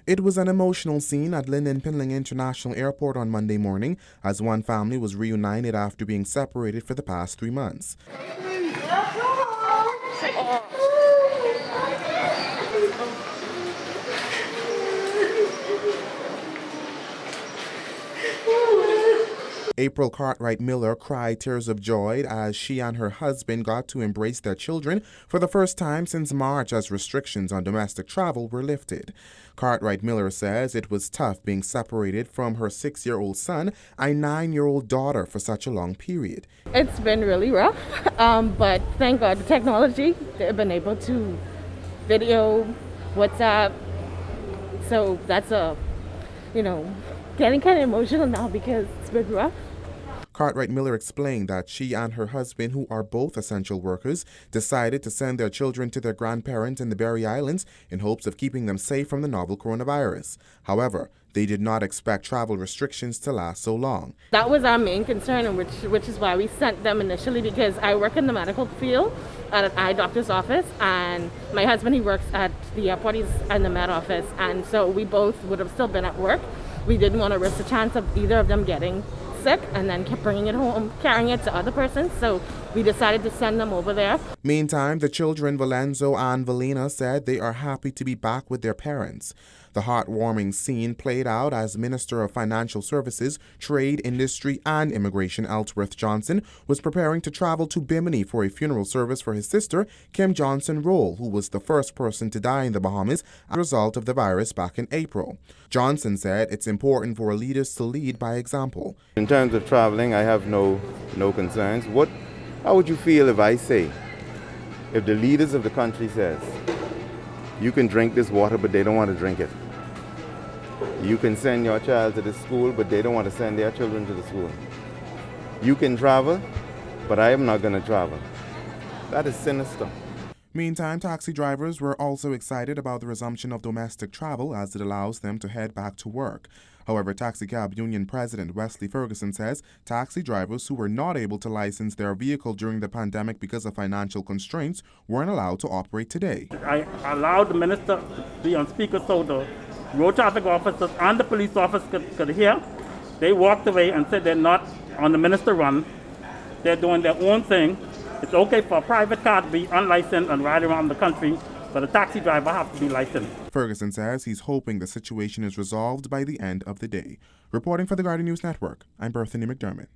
It was an emotional scene at Linden Pinling International Airport on Monday morning as one family was reunited after being separated for the past 3 months. April Cartwright Miller cried tears of joy as she and her husband got to embrace their children for the first time since March as restrictions on domestic travel were lifted. Cartwright Miller says it was tough being separated from her 6-year-old son and 9-year-old daughter for such a long period. It's been really rough, but thank God the technology, they've been able to video, WhatsApp, so that's getting kind of emotional now because it's been rough. Cartwright Miller explained that she and her husband, who are both essential workers, decided to send their children to their grandparents in the Berry Islands in hopes of keeping them safe from the novel coronavirus. However, they did not expect travel restrictions to last so long. That was our main concern, which is why we sent them initially, because I work in the medical field at an eye doctor's office, and my husband, he works at the airport, he's in the med office, and so we both would have still been at work. We didn't want to risk the chance of either of them getting sick and then kept bringing it home, carrying it to other persons, so we decided to send them over there. Meantime, the children Valenzo and Valina said they are happy to be back with their parents. The heartwarming scene played out as Minister of Financial Services, Trade, Industry and Immigration Ellsworth Johnson was preparing to travel to Bimini for a funeral service for his sister, Kim Johnson Roll, who was the first person to die in the Bahamas as a result of the virus back in April. Johnson said it's important for leaders to lead by example. In terms of traveling, I have no concerns. How would you feel if if the leaders of the country says, you can drink this water, but they don't want to drink it. You can send your child to the school, but they don't want to send their children to the school. You can travel, but I am not going to travel. That is sinister. Meantime, taxi drivers were also excited about the resumption of domestic travel as it allows them to head back to work. However, Taxi Cab Union President Wesley Ferguson says taxi drivers who were not able to license their vehicle during the pandemic because of financial constraints weren't allowed to operate today. I allowed the minister to be on speaker so the road traffic officers and the police officers could hear. They walked away and said they're not on the minister run. They're doing their own thing. It's okay for a private car to be unlicensed and ride around the country, but a taxi driver has to be licensed. Ferguson says he's hoping the situation is resolved by the end of the day. Reporting for the Guardian News Network, I'm Berthany McDermott.